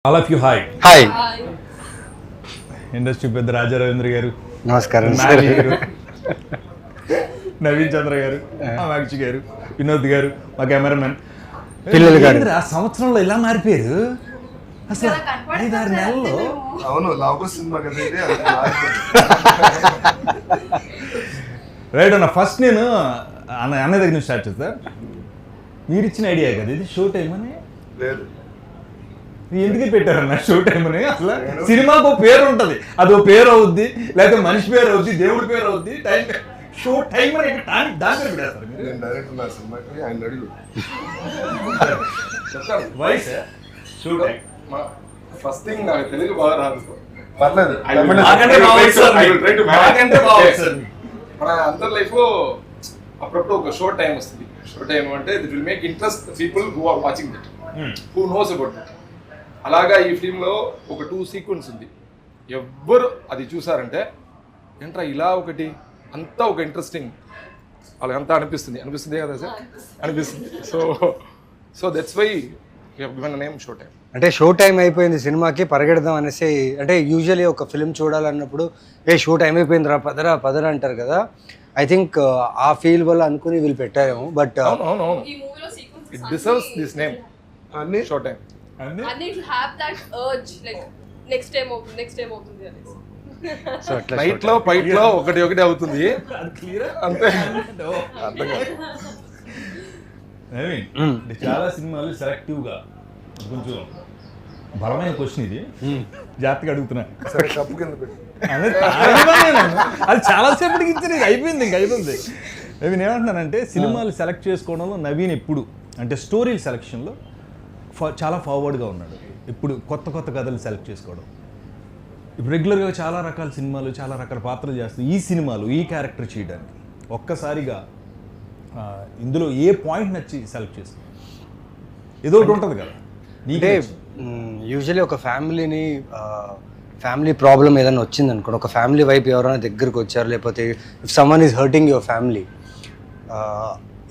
All of you hi hi industry పెద్ద రాజా రవీంద్ర గారు, నమస్కారం నాని గారు, నవీన్ చంద్ర గారు, అమాక్షి గారు, వినోద్ గారు, మా కెమెరామెన్ పిల్లలు గారు. ఆ సంవత్సరంలో ఇలా మారిపోయారు అసలు 5-6 నెలల్లో. అవును లాభ సినిమా కదా ఇది, అది రైట్ అన్న. ఫస్ట్ నేను అన్న దగ్గర నుంచి స్టార్ట్ చేస్తా. మీరు ఇచ్చిన ఐడియా కదా ఇది, షో టైం అని. లేదు ఎందుకు పెట్టారన్న షో టైం అని? అసలు సినిమాకు ఒక పేరు ఉంటుంది, అది ఒక పేరు అవుద్ది, లేకపోతే మనిషి పేరు అవుద్ది, దేవుడి పేరు అవుద్ది. టైం షో టైం అని దాని పేరు పెట్టేస్తారు మీరు. నేను డైరెక్టర్ నా సినిమాకి ఆయన అడిగి voice show time. First thing నాకు తెలుగు బాగా రాదు. పర్లేదు మాకంటే బాగా వస్తుంది. మాకంటే బాగా వస్తుంది. మన అందరి లైఫ్ లో అప్పుడప్పుడు ఒక షో టైం వస్తుంది. షో టైం అంటే that will make interest people who are watching that, who knows about that. అలాగా ఈ ఫిల్మ్ లో ఒక 2 సీక్వెన్స్ ఉంది. ఎవ్వరు అది చూసారంటే ఏంట్రా ఇలా ఒకటి అంతా ఒక ఇంట్రెస్టింగ్ అలా అంతా అనిపిస్తుంది కదా సార్, అనిపిస్తుంది. So that's why you have given the name show time. అంటే షో టైం అయిపోయింది సినిమాకి, పరిగెడదాం అనేసి. అంటే యూజువల్లీ ఒక ఫిల్మ్ చూడాలన్నప్పుడు షో టైం అయిపోయింది రా పదరా అంటారు కదా. ఐ థింక్ ఆ ఫీల్ వల్ల అనుకుని వీళ్ళు పెట్టారేమో. బట్ అవును ఇట్ డిజర్వ్స్ దిస్ నేమ్ అన్ని show time. And it have that urge like next time అవుతుంది అనేసి. సో అట్లా నైట్ లో ఫైట్ లో ఒకటి అవుతుంది అది క్లియర్ అంతే. అర్థం కాదు. నవీన్, అంటే చాలా సినిమాలు సెలెక్టివ్ గా కొంచెం బలమైన క్వశ్చన్ ఇది, జాగ్రత్తగా అడుగుతున్నా. సరే కప్పు కింద పెట్టి అది చాలా సేపటికి ఇచ్చింది, అయిపోయింది. నవీన్ ఏమంటున్నానంటే, సినిమాలు సెలెక్ట్ చేసుకోవడంలో నవీన్ ఎప్పుడు అంటే స్టోరీల సెలెక్షన్లో చాలా ఫార్వర్డ్గా ఉన్నాడు. ఇప్పుడు కొత్త కథలు సెలెక్ట్ చేసుకోవడం. ఇప్పుడు రెగ్యులర్గా చాలా రకాల సినిమాలు, చాలా రకాల పాత్రలు చేస్తూ ఈ సినిమాలు ఈ క్యారెక్టర్ చేయడానికి ఒక్కసారిగా ఇందులో ఏ పాయింట్ నచ్చి సెలెక్ట్ చేస్తాం? ఏదో ఒకటి ఉంటుంది కదా. అంటే యూజువల్లీ ఒక ఫ్యామిలీ ప్రాబ్లం ఏదైనా వచ్చింది అనుకోండి, ఒక ఫ్యామిలీ వైపు ఎవరైనా దగ్గరికి వచ్చారు, లేకపోతే if someone is hurting your family,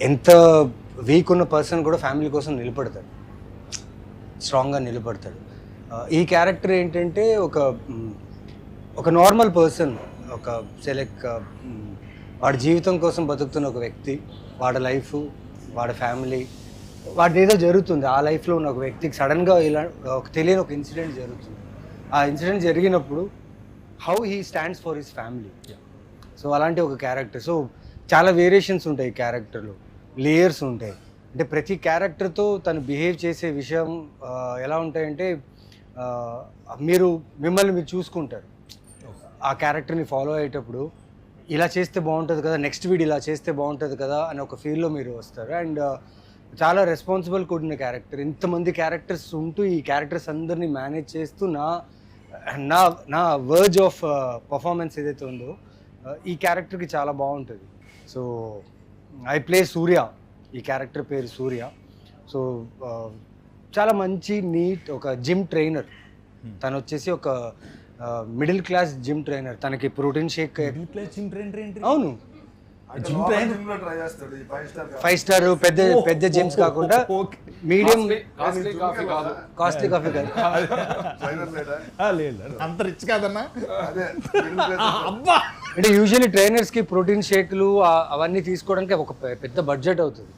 ఎంత వీక్ ఉన్న పర్సన్ కూడా ఫ్యామిలీ కోసం నిలబడతాడు, స్ట్రాంగ్గా నిలబడతాడు. ఈ క్యారెక్టర్ ఏంటంటే ఒక నార్మల్ పర్సన్, ఒక వాడి జీవితం కోసం బతుకుతున్న ఒక వ్యక్తి, వాడి లైఫ్, వాడి ఫ్యామిలీ, వాడి ఏదో జరుగుతుంది ఆ లైఫ్లో ఉన్న ఒక వ్యక్తికి సడన్గా ఇలా ఒక తెలియని ఒక ఇన్సిడెంట్ జరుగుతుంది. ఆ ఇన్సిడెంట్ జరిగినప్పుడు how he stands for his family. So అలాంటి ఒక క్యారెక్టర్. సో చాలా వేరియేషన్స్ ఉంటాయి ఈ క్యారెక్టర్లో, లేయర్స్ ఉంటాయి. అంటే ప్రతి క్యారెక్టర్తో తను బిహేవ్ చేసే విషయం ఎలా ఉంటాయంటే, మిమ్మల్ని మీరు చూసుకుంటారు ఆ క్యారెక్టర్ని ఫాలో అయ్యేటప్పుడు. ఇలా చేస్తే బాగుంటుంది కదా, నెక్స్ట్ వీడియో ఇలా చేస్తే బాగుంటుంది కదా అని ఒక ఫీల్లో మీరు వస్తారు. అండ్ చాలా రెస్పాన్సిబుల్ కూడిన క్యారెక్టర్. ఇంతమంది క్యారెక్టర్స్ ఉంటూ ఈ క్యారెక్టర్స్ అందరినీ మేనేజ్ చేస్తూ నా వర్జ్ ఆఫ్ పర్ఫార్మెన్స్ ఏదైతే ఉందో ఈ క్యారెక్టర్కి చాలా బాగుంటుంది. సో ఐ ప్లే సూర్య, ఈ క్యారెక్టర్ పేరు సూర్య. సో చాలా మంచి నీట్ ఒక జిమ్ ట్రైనర్. తను వచ్చేసి ఒక మిడిల్ క్లాస్ జిమ్ ట్రైనర్. తనకి ప్రోటీన్ షేక్. అవును, ట్రై చేస్తాడు. ఈ 5 స్టార్ పెద్ద జిమ్స్ కాకుండా మీడియం కాస్ట్లీ కాఫీ కాదు. కాస్ట్లీ కాఫీ కాదు. ట్రైనర్ లేడా? లేదు, అంత రిచ్ కాదన్నా. అదే అంటే యూజువల్లీ ట్రైనర్స్కి ప్రోటీన్ షేక్లు అవన్నీ తీసుకోవడానికి ఒక పెద్ద బడ్జెట్ అవుతుంది.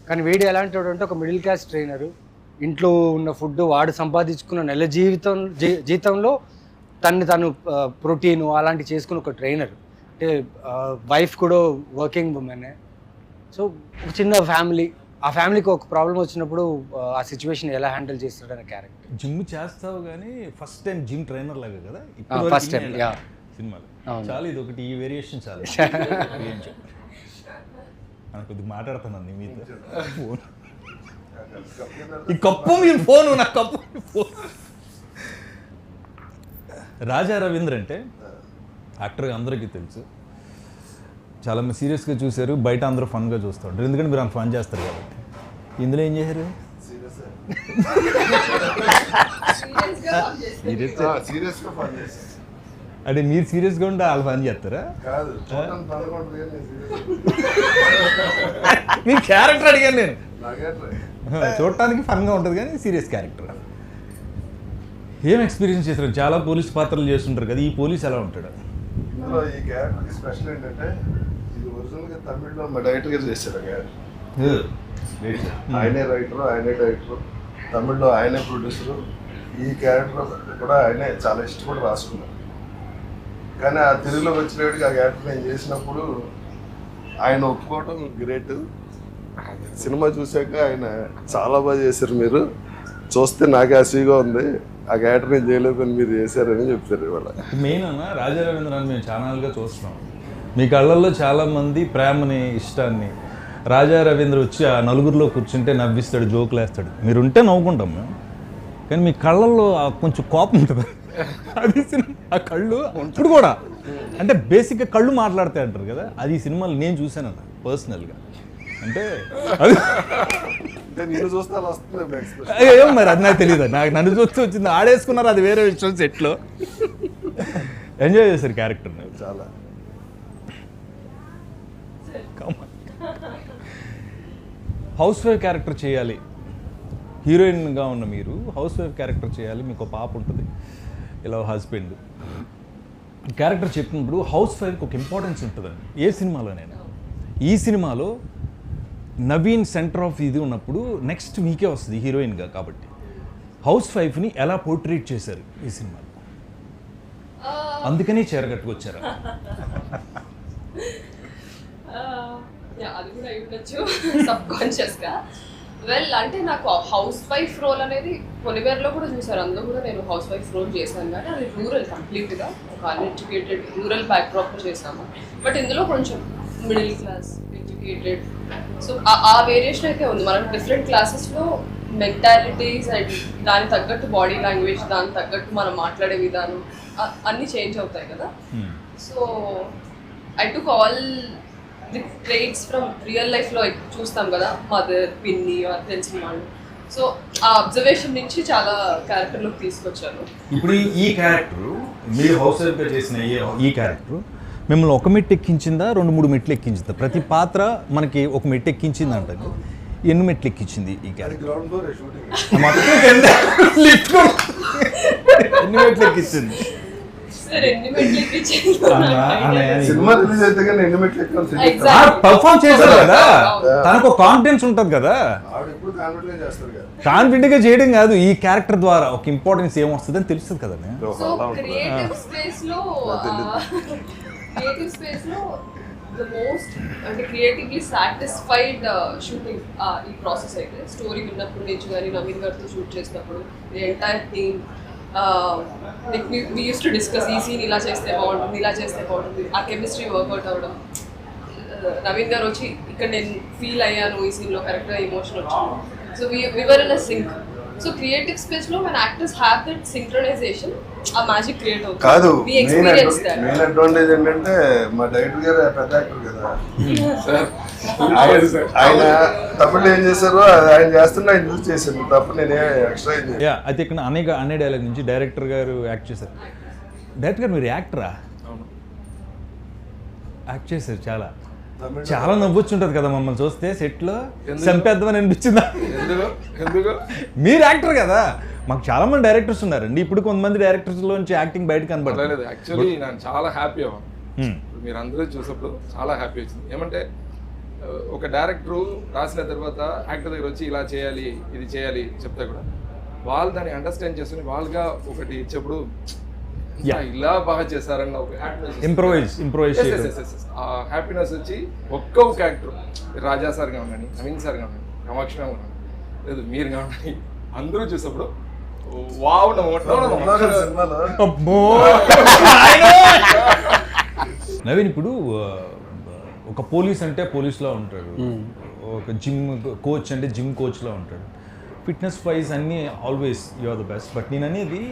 కానీ వీడు ఎలాంటి వాడు అంటే ఒక మిడిల్ క్లాస్ ట్రైనరు, ఇంట్లో ఉన్న ఫుడ్ వాడు సంపాదించుకున్న నెల జీతంలో తను ప్రోటీన్ అలాంటివి చేసుకున్న ఒక ట్రైనర్. అంటే వైఫ్ కూడా వర్కింగ్ ఉమెనే. సో ఒక చిన్న ఫ్యామిలీ, ఆ ఫ్యామిలీకి ఒక ప్రాబ్లం వచ్చినప్పుడు ఆ సిచ్యువేషన్ ఎలా హ్యాండిల్ చేస్తాడనే క్యారెక్టర్. జిమ్ చేస్తావు కానీ ఫస్ట్ టైం జిమ్ ట్రైనర్ లాగా కదా ఫస్ట్ టైం సినిమాలో. చాలా ఇది ఒకటి, ఈ వేరియేషన్ చాలా. కొద్దిగా మాట్లాడుతున్నాను మీతో. ఫోన్ ఈ కప్పు మీరు ఫోను, నా కప్పు ఫోన్. రాజా రవీంద్ర అంటే యాక్టర్గా అందరికీ తెలుసు, చాలా మంది సీరియస్గా చూశారు, బయట అందరూ ఫన్గా చూస్తారు. ఎందుకంటే మీరు అంత ఫన్ చేస్తారు కాబట్టి. ఇందులో ఏం చేశారు? సీరియస్ గా ఫన్ చేసి అంటే మీరు సీరియస్గా ఉంటే వాళ్ళు ఫన్ చేస్తారా? కాదు, మీ క్యారెక్టర్ అడిగాను నేను. నాకే చూడటానికి ఫన్గా ఉంటుంది కానీ సీరియస్ క్యారెక్టర్. ఏం ఎక్స్పీరియన్స్ చేశారు? చాలా పోలీస్ పాత్రలు చేస్తుంటారు కదా, ఈ పోలీస్ ఎలా ఉంటాడు? ఇందులో ఈ క్యారెక్టర్కి స్పెషల్ ఏంటంటే ఇది ఒరిజినల్గా తమిళ్లో మా డైరెక్టర్గా చేశారు ఆ క్యారెక్టర్. ఆయనే రైటరు, ఆయనే డైరెక్టరు, తమిళ్లో ఆయనే ప్రొడ్యూసరు. ఈ క్యారెక్టర్ కూడా ఆయనే చాలా ఇష్టపడి రాసుకున్నారు. కానీ ఆ తెలుగులో వచ్చినప్పటికి ఆ క్యారెక్టర్ నేను చేసినప్పుడు ఆయన ఒప్పుకోవడం గ్రేట్. సినిమా చూశాక ఆయన చాలా బాగా చేశారు, మీరు చూస్తే నాకే అసూయగా ఉంది, ఆ క్యారెక్టర్ నేను చేయలేదని మీరు చేశారని చెప్పారు ఇవాళ. మెయిన్ అన్న రాజా రవీంద్రనాథ్ మేము ఛానల్గా చూస్తున్నాం, మీ కళ్ళల్లో చాలామంది ప్రేమని ఇష్టాన్ని. రాజా రవీంద్ర వచ్చి ఆ నలుగురిలో కూర్చుంటే నవ్విస్తాడు, జోకులు వేస్తాడు, మీరుంటే నవ్వుకుంటాం మేము, కానీ మీ కళ్ళల్లో కొంచెం కోపం ఉంటుంది. అది సినిమా ఆ కళ్ళు ఇప్పుడు కూడా అంటే బేసిక్గా కళ్ళు మాట్లాడతాయి అంటారు కదా, అది ఈ సినిమాలు నేను చూశానన్న పర్సనల్గా. అంటే అది నేను చూస్తే అలా వస్తుంది ఎక్స్ప్రెషన్. ఏమో మరి అది నాకు తెలియదు, నాకు నన్ను చూస్తూ వచ్చింది, ఆడేసుకున్నారు, అది వేరే విషయం. సెట్లో ఎంజాయ్ చేశారు క్యారెక్టర్ని చాలా. హౌస్ వైఫ్ క్యారెక్టర్ చేయాలి, హీరోయిన్గా ఉన్న మీరు హౌస్ వైఫ్ క్యారెక్టర్ చేయాలి, మీకు ఒక పాప ఉంటుంది, ఇలా హస్బెండ్ క్యారెక్టర్ చెప్పినప్పుడు హౌస్ వైఫ్కి ఒక ఇంపార్టెన్స్ ఉంటుందండి ఏ సినిమాలోనైనా. ఈ సినిమాలో నవీన్ సెంటర్ ఆఫ్ ఇది ఉన్నప్పుడు నెక్స్ట్ మీకే వస్తుంది హీరోయిన్గా, కాబట్టి హౌస్ వైఫ్ని ఎలా పోర్ట్రేట్ చేశారు ఈ సినిమాలో, అందుకని చీరగట్టుకొచ్చారు. అది కూడా అయి ఉండొచ్చు సబ్ కాన్షియస్గా. వెల్ అంటే నాకు హౌస్ వైఫ్ రోల్ అనేది పొలివేర్లో కూడా చూసారు, అందులో కూడా నేను హౌస్ వైఫ్ రోల్ చేశాను, కానీ అది రూరల్ కంప్లీట్గా ఒక అన్ఎడ్యుకేటెడ్ రూరల్ బ్యాక్డ్రాప్లో చేశాము. బట్ ఇందులో కొంచెం మిడిల్ క్లాస్ ఎడ్యుకేటెడ్, సో ఆ వేరియేషన్ అయితే ఉంది. మనం డిఫరెంట్ క్లాసెస్లో మెంటాలిటీస్ అండ్ దానికి తగ్గట్టు బాడీ లాంగ్వేజ్, దానికి తగ్గట్టు మనం మాట్లాడే విధానం అన్నీ చేంజ్ అవుతాయి కదా. So I took all the traits from real లైఫ్లో చూస్తాం కదా, మదర్, పిన్ని తెలిసిన వాళ్ళు. సో ఆ అబ్జర్వేషన్ నుంచి చాలా క్యారెక్టర్లోకి తీసుకొచ్చాను. ఇప్పుడు ఈ క్యారెక్టర్ మీరు హౌస్ వైఫ్గా చేసిన ఈ క్యారెక్టర్ మిమ్మల్ని ఒక మెట్టు ఎక్కించిందా, 2-3 మెట్లు ఎక్కించిందా? ప్రతి పాత్ర మనకి ఒక మెట్టు ఎక్కించింది అంటారు, ఎన్ని మెట్లు ఎక్కించింది ఈ క్యారెక్టర్? గ్రౌండ్ ఫ్లోర్ షూటింగ్ ఎన్ని మెట్లు ఎక్కించింది? సార్ ఎన్ని మెట్లు ఎక్కించాను? సినిమా రిలీజ్ అయితే కానీ ఎన్ని మెట్లు ఎక్కాలి? Exactly. పర్ఫామ్ చేశారు కదా, తనకు కాన్ఫిడెన్స్ ఉంటుంది కదా, ఆవిడ ఎప్పుడు కాన్ఫిడెంట్ చేస్తారు కదా. కాన్ఫిడెంట్గా చేయడం కాదు, ఈ క్యారెక్టర్ ద్వారా ఒక ఇంపార్టెన్స్ ఏమొస్తుంది అని తెలుస్తుంది కదా. సో క్రియేటివ్ స్పేస్ లో ద మోస్ట్ అంటే క్రియేటివ్లీ సాటిస్ఫైడ్ షూటింగ్ ఈ ప్రాసెస్ అయితే స్టోరీ విన్నప్పటి నుంచి కానీ నవీన్ గారితో షూట్ చేసినప్పుడు the entire team we use to discuss ఈ సీన్ ఇలా చేస్తే బాగుంటుంది, ఇలా చేస్తే బాగుంటుంది, ఆ కెమిస్ట్రీ వర్కౌట్ అవ్వడం. నవీన్ గారు వచ్చి ఇక్కడ నేను ఫీల్ అయ్యాను ఈ సీన్లో కరెక్ట్గా ఎమోషన్ వచ్చింది. So we were in a sync. So creative space లో మన యాక్టర్స్ హ్యావ్ దట్ సింక్రనైజేషన్, ఆ మ్యాజిక్ క్రియేట్ అవుతుంది. కాదు, we experience that. Main advantage ఏంటంటే మా డైరెక్టర్ గారు పెద్ద యాక్టర్ కదా, ఆయన తప్పుడు ఏం చేశారో ఆయన చేస్తున్నా ఆయన చూసి చేశాను తప్ప నేనే ఎక్స్ట్రా యా అయితే ఇక్కడ అనే డైలాగ్ నుంచి డైరెక్టర్ గారు యాక్ట్ చేశారు. డైరెక్టర్ గారు మీరు యాక్టరా? యాక్ట్ చేశారు, చాలా నవ్వొచ్చుంటది కదా మమ్మల్ని చూస్తే సెట్లో, చంపేద్దామని అనిపించిందా? ఎందుకు మీరు యాక్టర్ కదా, మాకు చాలా మంది డైరెక్టర్స్ ఉన్నారండి, ఇప్పుడు కొంతమంది డైరెక్టర్స్ లోంచి యాక్టింగ్ బయటకు కనబడలేదు. యాక్చువల్లీ నేను చాలా హ్యాపీ అవ్వను, మీరు అందరూ చూసినప్పుడు చాలా హ్యాపీ వచ్చింది. ఏమంటే ఒక డైరెక్టరు రాసిన తర్వాత యాక్టర్ దగ్గర వచ్చి ఇలా చేయాలి, ఇది చేయాలి చెప్తే కూడా వాళ్ళు దాన్ని అండర్స్టాండ్ చేసుకుని వాళ్ళుగా ఒకటి ఇచ్చేప్పుడు ఇలా బాగా చేశారన్న ఒక ఇంప్రూవైజ్ ఆ హ్యాపీనెస్ వచ్చి ఒక్కొక్క యాక్టర్ రాజా సార్ కావండి, నవీన్ సార్ కావండి, కామాక్షి మ్యామ్ కావండి, లేదు మీరు కావండి, అందరూ చూసినప్పుడు వావ్ సినిమాలో నవీన్ ఇప్పుడు ఒక పోలీస్ అంటే పోలీస్లో ఉంటాడు, ఒక జిమ్ కోచ్ అంటే జిమ్ కోచ్లో ఉంటాడు, ఫిట్నెస్ వైజ్ అన్నీ always you are the best. But నేను అనేది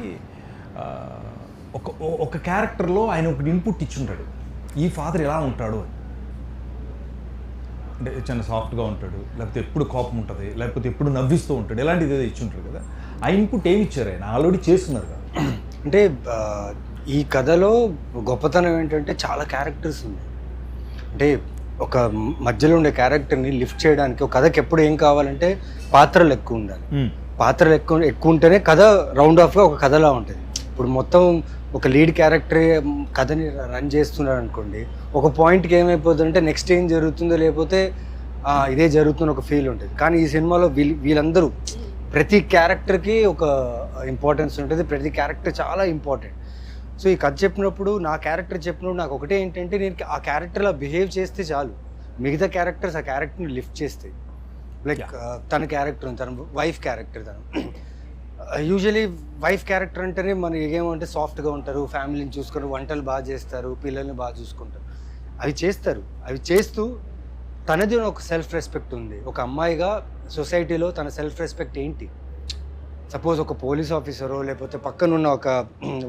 ఒక క్యారెక్టర్లో ఆయన ఒకటి ఇన్పుట్ ఇచ్చుంటాడు, ఈ ఫాదర్ ఎలా ఉంటాడు అని. అంటే చాలా సాఫ్ట్గా ఉంటాడు, లేకపోతే ఎప్పుడు కోపం ఉంటుంది, లేకపోతే ఎప్పుడు నవ్విస్తూ ఉంటాడు, ఇలాంటిది ఏదో ఇచ్చుంటాడు కదా. ఆ ఇన్పుట్ ఏమి ఇచ్చారు? ఆయన ఆల్రెడీ చేస్తున్నారు కదా. అంటే ఈ కథలో గొప్పతనం ఏంటంటే చాలా క్యారెక్టర్స్ ఉన్నాయి. అంటే ఒక మధ్యలో ఉండే క్యారెక్టర్ని లిఫ్ట్ చేయడానికి ఒక కథకి ఎప్పుడు ఏం కావాలంటే పాత్రలు ఎక్కువ ఉండాలి. పాత్రలు ఎక్కువ ఉంటేనే కథ రౌండ్ ఆఫ్గా ఒక కథలా ఉంటుంది. ఇప్పుడు మొత్తం ఒక లీడ్ క్యారెక్టర్ కథని రన్ చేస్తున్నాడు అనుకోండి, ఒక పాయింట్కి ఏమైపోతుందంటే నెక్స్ట్ ఏం జరుగుతుందో లేకపోతే ఇదే జరుగుతున్న ఒక ఫీల్ ఉంటుంది. కానీ ఈ సినిమాలో వీళ్ళందరూ ప్రతి క్యారెక్టర్కి ఒక ఇంపార్టెన్స్ ఉంటుంది, ప్రతి క్యారెక్టర్ చాలా ఇంపార్టెంట్. సో ఈ కథ చెప్పినప్పుడు నా క్యారెక్టర్ చెప్పినప్పుడు నాకు ఒకటే ఏంటంటే, నేను ఆ క్యారెక్టర్లా బిహేవ్ చేస్తే చాలు, మిగతా క్యారెక్టర్స్ ఆ క్యారెక్టర్ని లిఫ్ట్ చేస్తాయి. లైక్ తన క్యారెక్టర్, తన వైఫ్ క్యారెక్టర్, తను యూజువలీ వైఫ్ క్యారెక్టర్ అంటేనే మనకి ఏమంటే సాఫ్ట్గా ఉంటారు, ఫ్యామిలీని చూసుకొని వంటలు బాగా చేస్తారు, పిల్లల్ని బాగా చూసుకుంటారు, అవి చేస్తారు. అవి చేస్తూ తనది ఒక సెల్ఫ్ రెస్పెక్ట్ ఉంది. ఒక అమ్మాయిగా సొసైటీలో తన సెల్ఫ్ రెస్పెక్ట్ ఏంటి? సపోజ్ ఒక పోలీస్ ఆఫీసరో లేకపోతే పక్కనున్న ఒక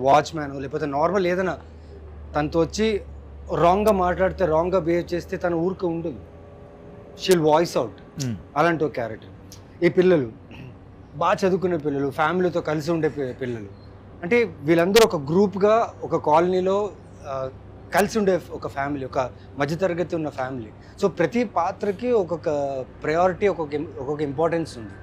వాచ్మ్యానో లేకపోతే నార్మల్ ఏదైనా తనతో వచ్చి రాంగ్గా మాట్లాడితే, రాంగ్గా బిహేవ్ చేస్తే తన ఊరికి ఉండదు, షీల్ వాయిస్ అవుట్. అలాంటి ఒక క్యారెక్టర్. ఈ పిల్లలు బాగా చదువుకునే పిల్లలు, ఫ్యామిలీతో కలిసి ఉండే పిల్లలు, అంటే వీళ్ళందరూ ఒక గ్రూప్గా ఒక కాలనీలో కలిసి ఉండే ఒక ఫ్యామిలీ, ఒక మధ్యతరగతి ఉన్న ఫ్యామిలీ. సో ప్రతి పాత్రకి ఒక్కొక్క ప్రయారిటీ, ఒక్కొక్క ఇంపార్టెన్స్ ఉంది.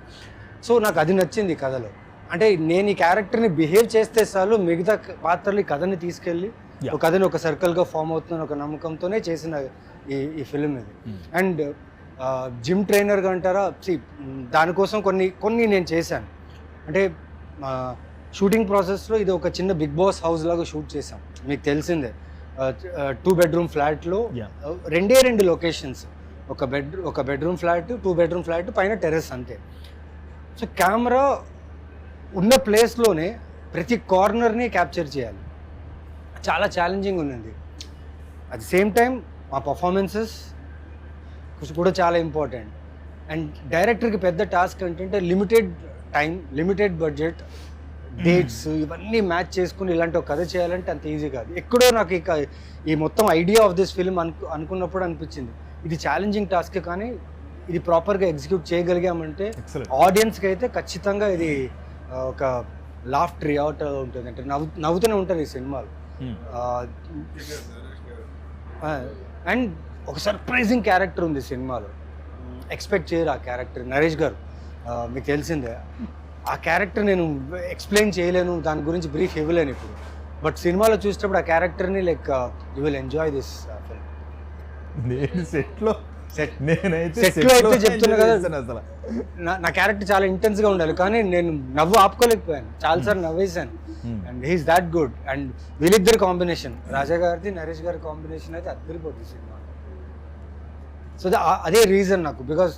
సో నాకు అది నచ్చింది కథలో. అంటే నేను ఈ క్యారెక్టర్ని బిహేవ్ చేస్తే చాలు, మిగతా పాత్రలు కథని తీసుకెళ్ళి ఒక కథని ఒక సర్కిల్గా ఫామ్ అవుతున్న ఒక నమ్మకంతోనే చేసిన ఈ ఫిలిం ఇది. అండ్ జిమ్ ట్రైనర్గా అంటారా, దానికోసం కొన్ని నేను చేశాను. అంటే షూటింగ్ ప్రాసెస్లో ఇది ఒక చిన్న బిగ్ బాస్ హౌస్ లాగా షూట్ చేశాం, మీకు తెలిసిందే. 2 bedroom ఫ్లాట్లో 2 లొకేషన్స్, ఒక బెడ్రూమ్ ఫ్లాట్, 2 bedroom ఫ్లాట్, పైన టెర్రస్, అంతే. సో కెమెరా ఉన్న ప్లేస్లోనే ప్రతి కార్నర్ని క్యాప్చర్ చేయాలి, చాలా ఛాలెంజింగ్ ఉన్నది. అట్ ది సేమ్ టైం మా పర్ఫార్మెన్సెస్ కూడా చాలా ఇంపార్టెంట్. అండ్ డైరెక్టర్కి పెద్ద టాస్క్ ఏంటంటే limited time, limited budget, dates ఇవన్నీ మ్యాచ్ చేసుకుని ఇలాంటి ఒక కథ చేయాలంటే అంత ఈజీ కాదు. ఎక్కడో నాకు ఈ మొత్తం ఐడియా ఆఫ్ దిస్ ఫిల్మ్ అనుకున్నప్పుడు అనిపించింది ఇది ఛాలెంజింగ్ టాస్క్, కానీ ఇది ప్రాపర్గా ఎగ్జిక్యూట్ చేయగలిగామంటే ఆడియన్స్కి అయితే ఖచ్చితంగా ఇది ఒక లాఫ్ట్ రియాట్ ఉంటుంది, అంటే నవ్వుతూనే ఉంటారు ఈ సినిమాలో. అండ్ ఒక సర్ప్రైజింగ్ క్యారెక్టర్ ఉంది సినిమాలో, ఎక్స్పెక్ట్ చేయరు ఆ క్యారెక్టర్. నరేష్ గారు మీకు తెలిసిందే, ఆ క్యారెక్టర్ నేను ఎక్స్ప్లెయిన్ చేయలేను, దాని గురించి బ్రీఫ్ ఇవ్వలేను ఇప్పుడు. బట్ సినిమాలో చూసినప్పుడు ఆ క్యారెక్టర్ని like you will enjoy this film. నేను సెట్లో అయితే చెప్తున్నా కదా, నా క్యారెక్టర్ చాలా ఇంటెన్స్గా ఉండాలి, కానీ నేను నవ్వు ఆపుకోలేకపోయాను, చాలాసార్లు నవ్వేశాను. And he's that good. And వీళ్ళిద్దరు కాంబినేషన్, రాజా గారిది నరేష్ గారి కాంబినేషన్ అయితే అద్దరిపోతుంది సినిమా. సో అదే రీజన్ నాకు, బికాస్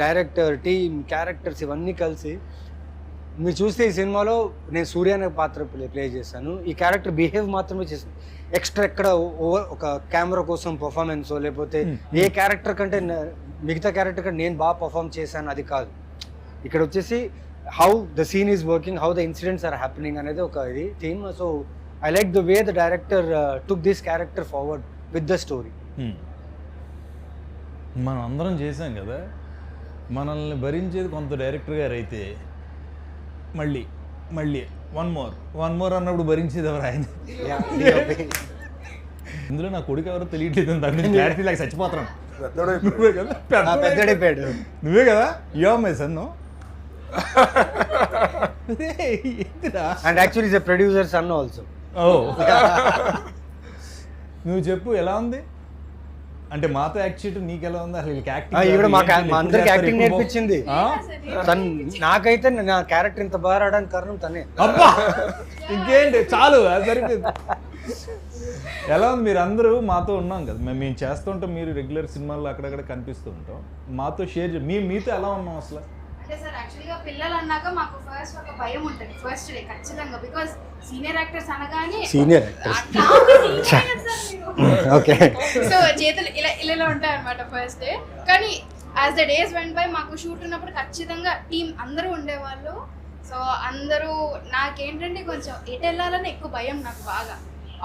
డైరెక్టర్, టీమ్, క్యారెక్టర్స్ ఇవన్నీ కలిసి మీరు చూస్తే ఈ సినిమాలో నేను సూర్య అనే పాత్ర ప్లే చేశాను. ఈ క్యారెక్టర్ బిహేవ్ మాత్రమే చేశాను, ఎక్స్ట్రా ఎక్కడ ఒక కెమెరా కోసం పర్ఫార్మెన్స్ లేకపోతే ఏ క్యారెక్టర్ కంటే మిగతా క్యారెక్టర్ కంటే నేను బాగా పర్ఫామ్ చేశాను అది కాదు. ఇక్కడ వచ్చేసి how the scene is working, how the incidents are happening అనేది ఒక ఇది theme. So I like the way the director took this character forward with the story. మనం అందరం చేసాం కదా, మనల్ని భరించేది కొంత డైరెక్టర్ గారు అయితే మళ్ళీ వన్ మోర్ అన్నప్పుడు భరించేది ఎవరు? ఆయన. ఇందులో నా కొడుకు ఎవరో తెలియట్లేదు, దాని క్లారిటీ లాగా చచ్చిపోతున్నాను. నువ్వే కదా, నువ్వే కదా, yo my son. And actually is a producer son also. నువ్వు చెప్పు ఎలా ఉంది అంటే మాతో యాక్ట్ చేయడం నీకు ఎలా ఉంది అసలు? మా అందరికి యాక్టింగ్ నేర్పించింది తను. నాకైతే నా క్యారెక్టర్ ఇంత బాగా రావడానికి కారణం తనే. అబ్బా ఇంకేంటి, చాలు సరిపోయింది. ఎలా ఉంది? మీరు అందరూ మాతో ఉన్నాం కదా, మేము చేస్తుంటాం, మీరు రెగ్యులర్ సినిమాల్లో అక్కడక్కడ కనిపిస్తూ ఉంటాం, మాతో షేర్ మీతో ఎలా ఉన్నాం అసలు? అంటే సార్ యాక్చువల్గా పిల్లలు అన్నాక మాకు ఫస్ట్ ఒక భయం ఉంటుంది ఫస్ట్ డే ఖచ్చితంగా, బికాజ్ సీనియర్ యాక్టర్స్ అనగానే ఓకే, సో చేతులు ఇలా ఉంటాయి అనమాట ఫస్ట్ డే. కానీ as the days went by మాకు షూట్ ఉన్నప్పుడు ఖచ్చితంగా టీం అందరూ ఉండేవాళ్ళు. సో అందరూ నాకేంటంటే కొంచెం ఎటు వెళ్ళాలని ఎక్కువ భయం నాకు బాగా.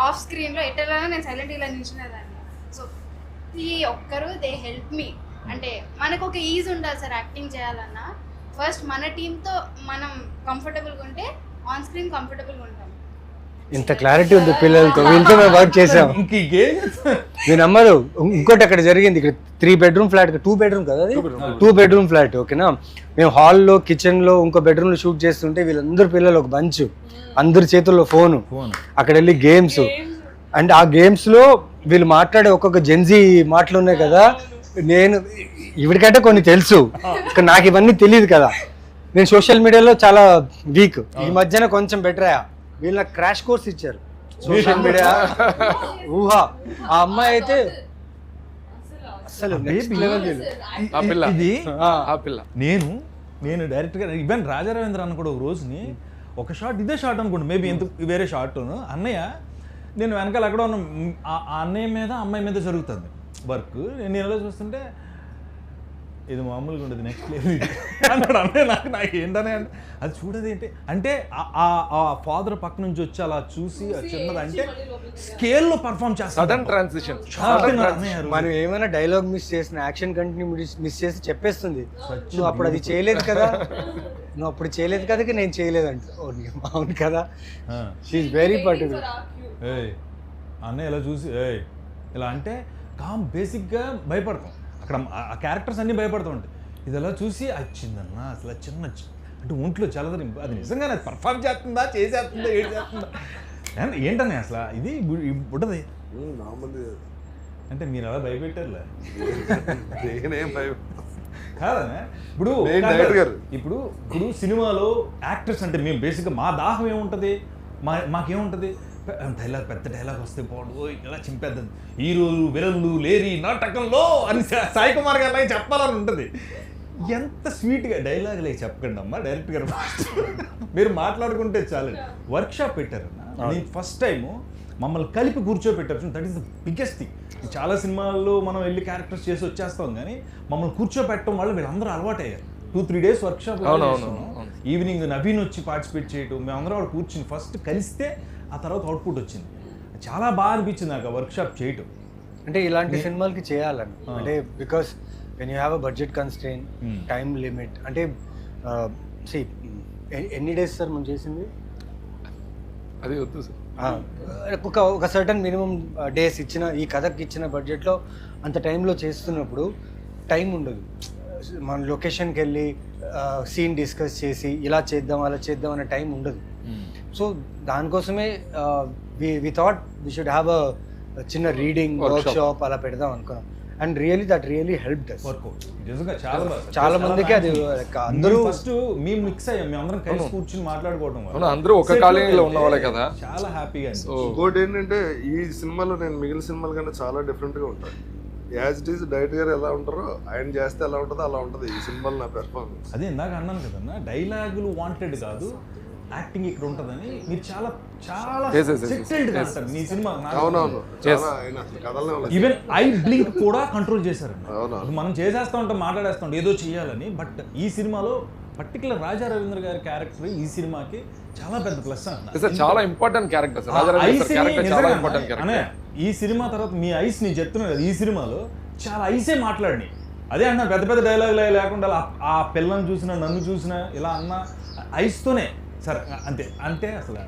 ఆఫ్ స్క్రీన్లో ఎటు వెళ్ళాలని నేను సైలెంట్ ఇలా నిల్చునేదాన్ని. సో ఈ ఒక్కరు దే హెల్ప్ మీ. అంటే మనకు ఒక ఈజ్ ఉండాలి సార్ యాక్టింగ్ చేయాలన్నా. ఫస్ట్ మన టీంతో మనం కంఫర్టబుల్గా ఉంటే ఆన్ స్క్రీన్ కంఫర్టబుల్గా ఉంటాం. ఇంత క్లారిటీ ఉంది పిల్లలతో, వీళ్ళతో మేము వర్క్ చేసాం. మీరు నమ్మరు, ఇంకోటి అక్కడ జరిగింది. ఇక్కడ 3 bedroom ఫ్లాట్, 2 bedroom కదా అది, 2 bedroom ఫ్లాట్. ఓకేనా, మేము హాల్లో కిచెన్లో ఇంకో బెడ్రూమ్లో షూట్ చేస్తుంటే వీళ్ళందరూ పిల్లలు ఒక బంచ్, అందరి చేతుల్లో ఫోను, అక్కడ వెళ్ళి గేమ్స్. అండ్ ఆ గేమ్స్లో వీళ్ళు మాట్లాడే ఒక్కొక్క జెన్జీ మాటలు ఉన్నాయి కదా, నేను ఇవిడికంటే కొన్ని తెలుసు, నాకు ఇవన్నీ తెలియదు కదా. నేను సోషల్ మీడియాలో చాలా వీక్, ఈ మధ్యన కొంచెం బెటర్ అయ్యా. వీళ్ళు నాకు క్రాష్ కోర్స్ ఇచ్చారు సోషల్ మీడియా ఊహా. ఆ అమ్మాయి అయితే అసలు నెక్స్ట్ లెవెల్. నేను డైరెక్ట్గా ఈవెన్ రాజా రవీంద్ర అన్న కూడా ఒక రోజుని ఒక షాట్, ఇదే షాట్ అనుకోండి, మేబీ ఎంత వేరే షాట్ను, అన్నయ్య నేను వెనకాల ఎక్కడ ఉన్న ఆ అన్నయ్య మీద అమ్మాయి మీద జరుగుతుంది వర్క్, నేను ఎలా చూస్తుంటే ఇది మామూలుగా ఉండదు, నెక్స్ట్ లెవెల్ అన్నాడు అన్నయ్య. నాకు ఏంటనే అది చూడదు ఏంటి అంటే ఆ ఫాదర్ పక్క నుంచి వచ్చి అలా చూసి చిన్నది అంటే స్కేల్లో పర్ఫామ్ చేస్తాడు. Sudden transition. మనం ఏమైనా డైలాగ్ మిస్ చేసిన, యాక్షన్ కంటిన్యూ మిస్ చేసి చెప్పేస్తుంది, నువ్వు అప్పుడు అది చేయలేదు కదా, నువ్వు అప్పుడు చేయలేదు కదా, నేను చేయలేదంట. అవును కదా, షీఈస్ వెరీ పర్టికులర్. అన్నయ్య ఇలా చూసి ఇలా అంటే బేసిక్గా భయపడతాం, అక్కడ ఆ క్యారెక్టర్స్ అన్నీ భయపడుతూ ఉంటాయి. ఇది ఎలా చూసి వచ్చిందన్న అసలు చిన్న అంటే ఒంట్లో చల్లదని, అది నిజంగా అది పర్ఫామ్ చేస్తుందా, చేసేస్తుందా, ఏడు చేస్తుందా ఏంటనే అసలు ఇది ఉండదు అంటే మీరు అలా భయపెట్టారులే కాదనే. ఇప్పుడు సినిమాలో యాక్టర్స్ అంటే మేము బేసిక్గా మా దాహం ఏముంటుంది, మాకేముంటుంది, డైలాగ్ పెద్ద డైలాగ్ వస్తే బాగుండు, ఇలా చింపేద్దాం, హీరోలు విలన్లు లేరి నాటకంలో అని సాయి కుమార్ గారు చెప్పాలని ఉంటుంది. ఎంత స్వీట్గా డైలాగులు చెప్పకండి అమ్మా, డైరెక్ట్ గారు మీరు మాట్లాడుకుంటే చాలు. వర్క్షాప్ పెట్టారన్న, నేను ఫస్ట్ టైము మమ్మల్ని కలిపి కూర్చోబెట్టారు, that is the biggest thing. చాలా సినిమాల్లో మనం వెళ్ళి క్యారెక్టర్స్ చేసి వచ్చేస్తాం, కానీ మమ్మల్ని కూర్చోబెట్టడం వల్ల వీళ్ళందరూ అలవాటు అయ్యారు. 2-3 days వర్క్షాప్, ఈవినింగ్ నవీన్ వచ్చి పార్టిసిపేట్ చేయటం, మేమందరం వాళ్ళు కూర్చుని ఫస్ట్ కలిస్తే ఆ తర్వాత అవుట్పుట్ వచ్చింది. చాలా బాగా అనిపించింది నాకు ఆ వర్క్షాప్ చేయటం. అంటే ఇలాంటి సినిమాలకి చేయాలని, అంటే because when you have a budget constrain, time limit, అంటే ఎన్ని డేస్ సార్ మనం చేసింది అది వద్దు సార్, ఒక సర్టన్ మినిమం డేస్ ఇచ్చిన, ఈ కథకి ఇచ్చిన బడ్జెట్లో అంత టైంలో చేస్తున్నప్పుడు టైం ఉండదు. మన లొకేషన్కి వెళ్ళి సీన్ డిస్కస్ చేసి ఇలా చేద్దాం అలా చేద్దాం అనే టైం ఉండదు. సో దానికోసమే we thought we should have a చిన్న రీడింగ్ వర్క్షాప్ అలా పెడదాం అనుకున్నాం. And really that really helped us. చాలా మందికి అది అందరూ ఫస్ట్ మేము మిక్స్ అయ్యాం, మేము అందరం కలిసి కూర్చుని మాట్లాడుకోవడం, అందరూ ఒక కాలనీలో ఉన్న వాళ్ళే కదా, చాలా హ్యాపీగా. ఇంకోటి ఏంటంటే ఈ సినిమాలో నేను మిగిలిన సినిమాల కంటే చాలా డిఫరెంట్గా ఉంటాను. యాజ్ ఇట్ ఈస్ డైరెక్ట్ గారు ఎలా ఉంటారో ఆయన చేస్తే ఎలా ఉంటుందో అలా ఉంటుంది ఈ సినిమాలో నా పెర్ఫార్మెన్స్. అదే ఇందాక అన్నాను కదన్నా, డైలాగులు వాంటెడ్ కాదు, యాక్టింగ్ ఇక్కడ ఉంటుందని. మీరు చాలా చాలా సెటిల్డ్గా అంటారు మీ సినిమా. అవునవును, ఈవెన్ ఐ బ్లింక్ కూడా కంట్రోల్ చేశారండి. మనం చేసేస్తూ ఉంటాం, మాట్లాడేస్తూ ఉంటాం ఏదో చేయాలని, బట్ ఈ సినిమాలో పర్టికులర్ రాజా రవీంద్ర గారి క్యారెక్టర్ ఈ సినిమాకి చాలా పెద్ద ప్లస్ అంట. చాలా ఇంపార్టెంట్ క్యారెక్టర్. ఈ సినిమా తర్వాత మీ ఐస్ నేను చెప్తున్నాను కదా, ఈ సినిమాలో చాలా ఐసే మాట్లాడినాయి. అదే అంటున్నా, పెద్ద పెద్ద డైలాగులు లేకుండా ఆ పిల్లని చూసినా నన్ను చూసినా ఇలా అన్న ఐస్తోనే సరే అంతే. అంటే అసలు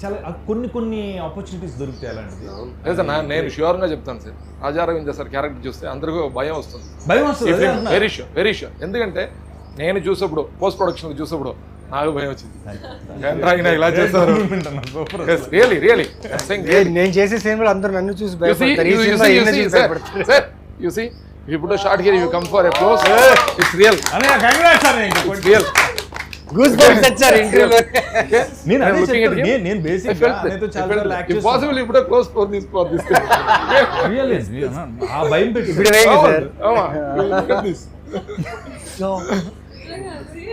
చాలా కొన్ని ఆపర్చునిటీస్ దొరుకుతాయి అలాంటిది. లేదు సార్, నేను ష్యూర్గా చెప్తాను sir, Raja Ravindra sir character చూస్తే అందరికీ భయం వస్తుంది. Very sure. ఎందుకంటే నేను చూసేప్పుడు పోస్ట్ ప్రొడక్షన్ చూసేప్పుడు నాకు భయం వచ్చింది, ఇలా చేస్తారు. నేను చేసే సినిమాలు అందరూ నన్ను చూసి ఇప్పుడు short here you come for a close, it's real. Goose bumps వచ్చారు ఇంటర్వ్యూలో. నేను బేసిక్గా ఇంపాసిబుల్ ఇప్పుడు క్లోజ్ ఫోర్ తీసుకోవాలి. ఆ భయం పెట్టి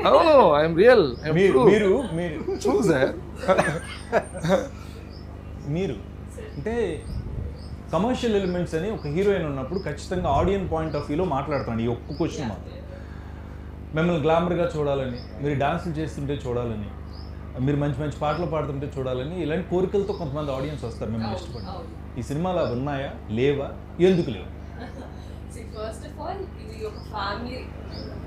అవును, ఐఎమ్ రియల్. మీరు చూసారు, మీరు అంటే కమర్షియల్ ఎలిమెంట్స్ అని ఒక హీరోయిన్ ఉన్నప్పుడు ఖచ్చితంగా ఆడియన్స్ పాయింట్ ఆఫ్ వ్యూలో మాట్లాడుతాను. ఈ ఒక్క క్వశ్చన్ మాత్రం, మిమ్మల్ని గ్లామర్గా చూడాలని, మీరు డాన్సులు చేస్తుంటే చూడాలని, మీరు మంచి మంచి పాటలు పాడుతుంటే చూడాలని, ఇలాంటి కోరికలతో కొంతమంది ఆడియన్స్ వస్తారు మిమ్మల్ని ఇష్టపడి. ఈ సినిమాలో అవి ఉన్నాయా, లేవా, ఎందుకు లేవు? ఫస్ట్ ఆఫ్ ఆల్ ఇది ఒక ఫ్యామిలీ.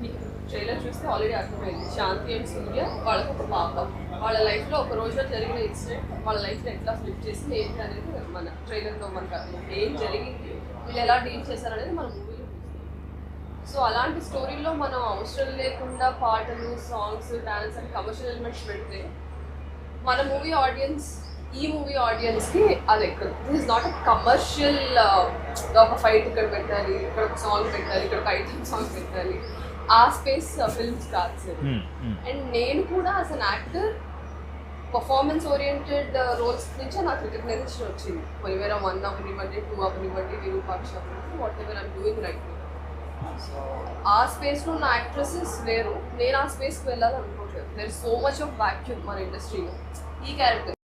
మీకు ట్రైలర్ చూస్తే ఆల్రెడీ అర్థమైంది. శాంతి అండ్ సూర్య వాళ్ళకి ఒక పాప. వాళ్ళ లైఫ్లో ఒక రోజులో జరిగిన ఇన్సిడెంట్ వాళ్ళ లైఫ్లో ఎట్లా ఫ్లిప్ చేసింది ఏంటి అనేది మన ట్రైలర్లో మనకు అర్థమైంది. ఏం జరిగింది, వీళ్ళు ఎలా డీల్ చేశారనేది మన మూవీలో చూస్తాం. సో అలాంటి స్టోరీలో మనం అవసరం లేకుండా పాటలు, songs, dance and commercial elements పెడితే మన మూవీ ఆడియన్స్, ఈ మూవీ ఆడియన్స్కి అది ఎక్కదు. This is not a commercial ఒక ఫైట్ ఇక్కడ పెట్టాలి, ఇక్కడ ఒక సాంగ్ పెట్టాలి, ఇక్కడ ఒక ఐటమ్ సాంగ్ పెట్టాలి, ఆ స్పేస్ ఫిల్మ్స్ కాదు సార్. అండ్ నేను కూడా as an actor performance oriented roles నుంచి నాకు రికగ్నైజేషన్ వచ్చింది. పొలిమేర 1 అవనివ్వండి, 2 అవనివ్వండి, విరూపాక్ష అవనివ్వండి, whatever I'm doing right. So ఆ స్పేస్లో నా యాక్ట్రెసెస్ లేరు, నేను ఆ స్పేస్కి వెళ్ళాలనుకోవట్లేదు. There is so much of vacuum మన ఇండస్ట్రీలో. ఈ క్యారెక్టర్